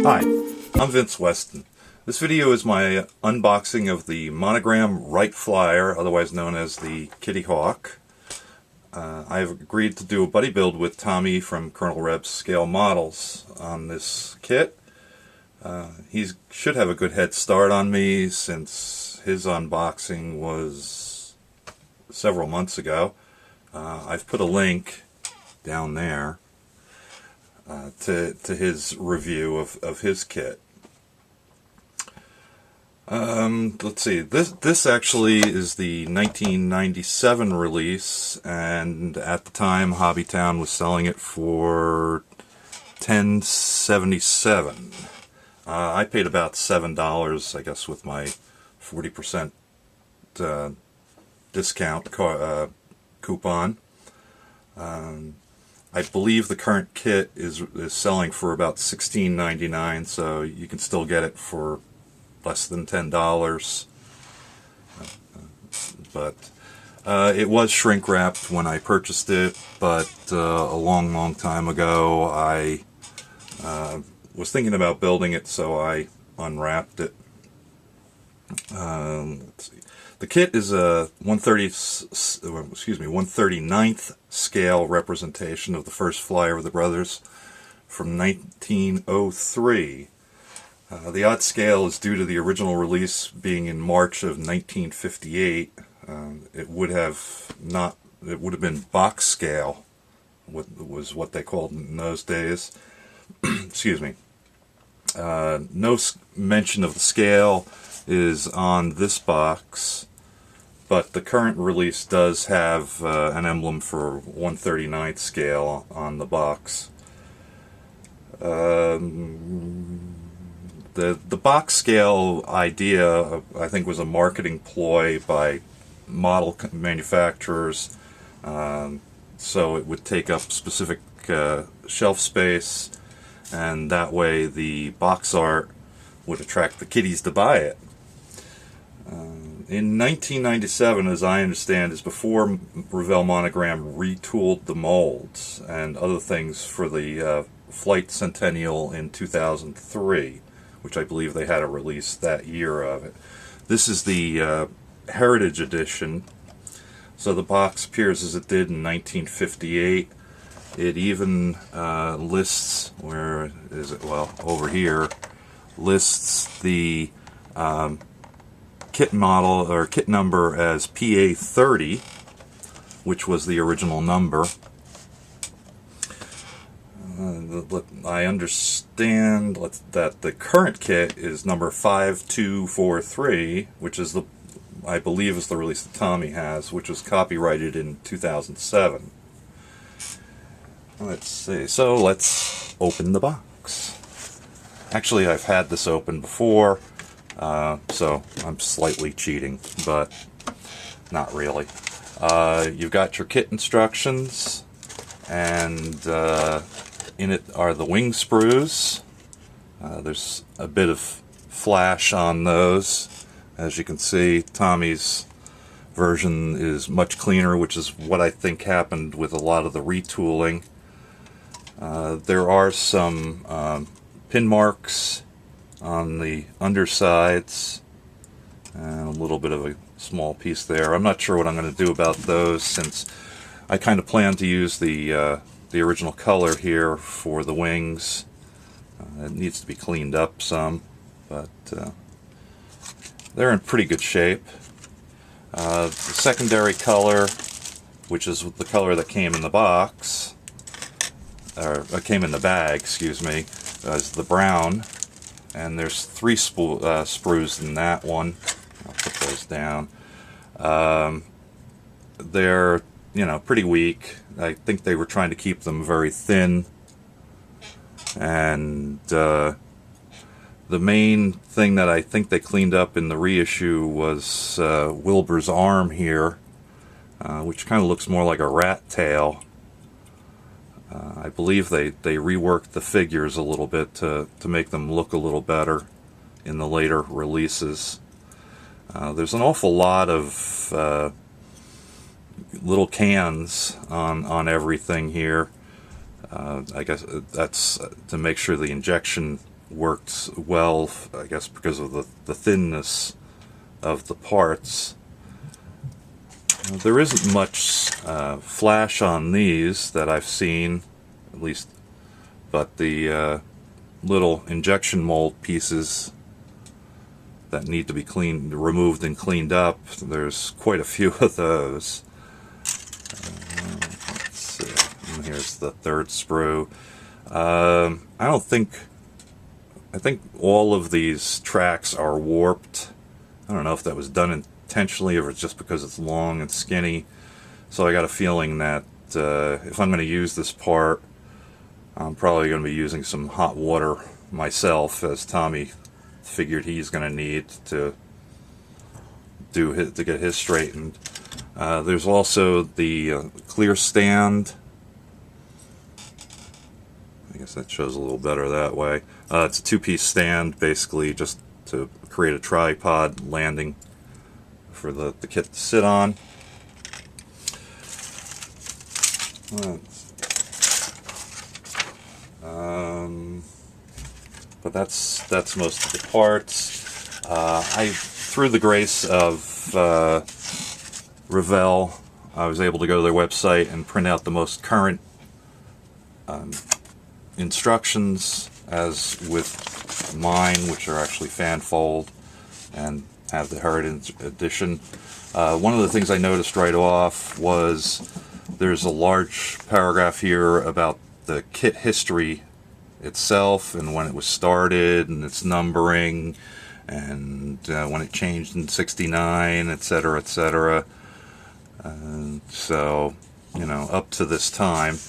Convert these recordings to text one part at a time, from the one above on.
Hi, I'm Vince Weston. This video is my unboxing of the Monogram Wright Flyer, otherwise known as the Kitty Hawk. I've agreed to do a buddy build with Tommy from Colonel Reb's Scale Models on this kit. He should have a good head start on me since his unboxing was several months ago. I've put a link down there to his review of his kit. Let's see, this actually is the 1997 release, and at the time Hobbytown was selling it for $10.77. I paid about $7, I guess, with my 40% discount coupon. I believe the current kit is selling for about $16.99, so you can still get it for less than $10. But it was shrink wrapped when I purchased it, but a long time ago I was thinking about building it, so I unwrapped it. Let's see. The kit is a 139th scale representation of the first Flyer of the Brothers from 1903. The odd scale is due to the original release being in March of 1958. It would have been box scale, was what they called in those days. Excuse me. No mention of the scale is on this box, but the current release does have an emblem for 139th scale on the box. The box scale idea, I think, was a marketing ploy by model manufacturers, so it would take up specific shelf space, and that way the box art would attract the kiddies to buy it. In 1997, as I understand, is before Revell Monogram retooled the molds and other things for the Flight Centennial in 2003, which I believe they had a release that year of it. This is the Heritage Edition, so the box appears as it did in 1958. It even lists, where is it? Well, over here, lists the kit model or kit number as PA30, which was the original number. I understand that the current kit is number 5243, which is I believe is the release that Tommy has, which was copyrighted in 2007. Let's see, so let's open the box. Actually, I've had this open before, so I'm slightly cheating, but not really. You've got your kit instructions, and in it are the wing sprues. There's a bit of flash on those. As you can see, Tommy's version is much cleaner, which is what I think happened with a lot of the retooling. There are some pin marks on the undersides, and a little bit of a small piece there. I'm not sure what I'm going to do about those, since I kind of plan to use the original color here for the wings. It needs to be cleaned up some, but they're in pretty good shape. The secondary color, which is the color that came in the box, or came in the bag, excuse me, is the brown, and there's 3 sprues in that one. I'll put those down. They're, pretty weak. I think they were trying to keep them very thin, and the main thing that I think they cleaned up in the reissue was Wilbur's arm here, which kind of looks more like a rat tail. I believe they reworked the figures a little bit to make them look a little better in the later releases. There's an awful lot of little cans on everything here. I guess that's to make sure the injection worked well, I guess because of the thinness of the parts. There isn't much flash on these that I've seen, at least, but the little injection mold pieces that need to be removed and cleaned up, there's quite a few of those. Let's see, and here's the third sprue. I think all of these tracks are warped. I don't know if that was done intentionally or it's just because it's long and skinny. So I got a feeling that if I'm going to use this part, I'm probably going to be using some hot water myself, as Tommy figured he's going to need to get his straightened. There's also the clear stand. I guess that shows a little better that way. It's a two-piece stand, basically, just to create a tripod landing for the kit to sit on. But that's most of the parts. Through the grace of Revell, I was able to go to their website and print out the most current instructions, as with mine, which are actually fan-fold and have the Heritage Edition. One of the things I noticed right off was there's a large paragraph here about the kit history itself and when it was started and its numbering and when it changed in '69, etc., etc. So, you know, up to this time.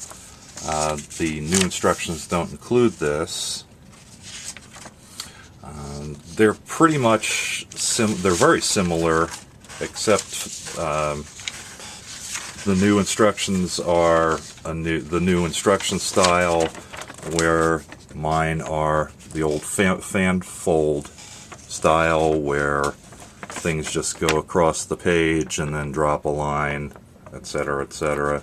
The new instructions don't include this. They're pretty much they're very similar, except the new instructions are the new instruction style, where mine are the old fan fold style, where things just go across the page and then drop a line, etc., etc.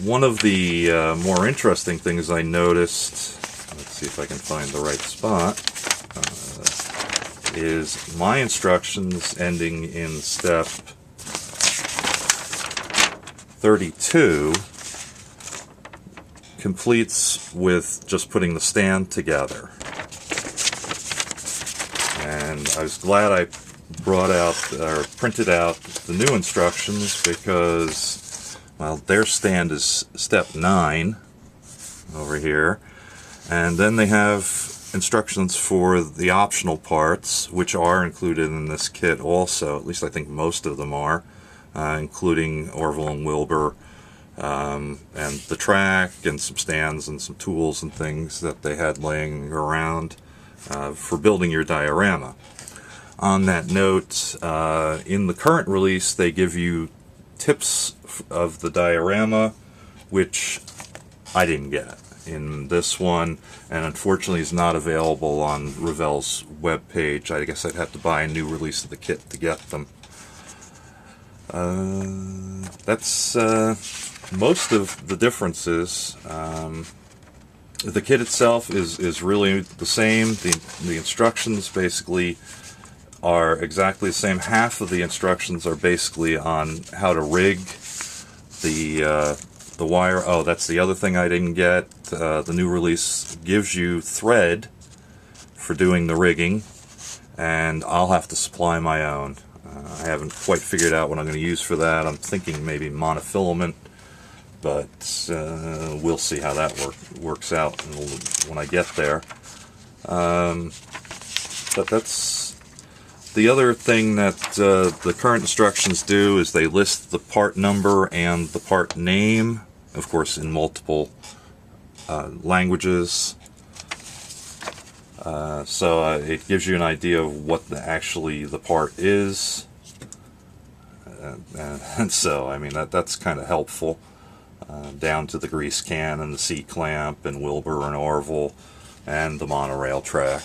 One of the more interesting things I noticed, let's see if I can find the right spot, is my instructions ending in step 32 completes with just putting the stand together. And I was glad I brought out or printed out the new instructions, because, well, their stand is step 9 over here, and then they have instructions for the optional parts, which are included in this kit also. At least I think most of them are, including Orville and Wilbur, and the track and some stands and some tools and things that they had laying around for building your diorama. On that note, in the current release they give you tips of the diorama, which I didn't get in this one, and unfortunately is not available on Revell's webpage. I guess I'd have to buy a new release of the kit to get them. That's most of the differences. The kit itself is really the same. The instructions basically are exactly the same. Half of the instructions are basically on how to rig the wire. Oh, that's the other thing I didn't get. The new release gives you thread for doing the rigging, and I'll have to supply my own. I haven't quite figured out what I'm going to use for that. I'm thinking maybe monofilament, but we'll see how that works out when I get there. But that's the other thing that the current instructions do, is they list the part number and the part name, of course in multiple languages. So it gives you an idea of what actually the part is, and so I mean that's kind of helpful, down to the grease can and the C-clamp and Wilbur and Orville and the monorail track.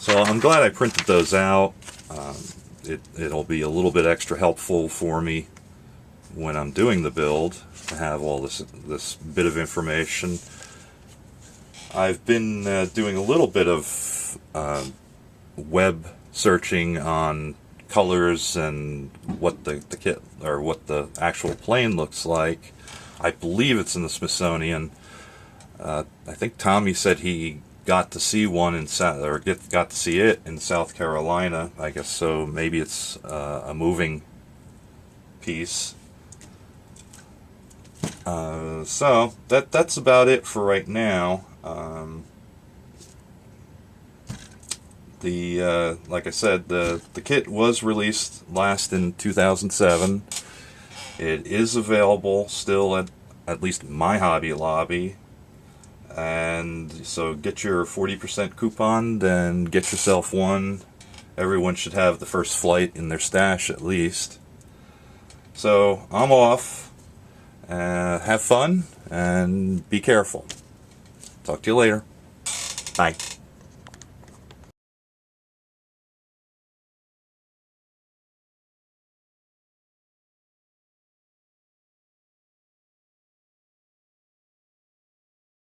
So I'm glad I printed those out. It'll be a little bit extra helpful for me when I'm doing the build to have all this bit of information. I've been doing a little bit of web searching on colors and what the kit, or what the actual plane looks like. I believe it's in the Smithsonian. I think Tommy said he got to see one in got to see it in South Carolina. I guess so. Maybe it's a moving piece. So that's about it for right now. Like I said, the kit was released last in 2007. It is available still at least my Hobby Lobby. And so get your 40% coupon, then get yourself one. Everyone should have the first flight in their stash at least. So I'm off. Have fun and be careful. Talk to you later. Bye.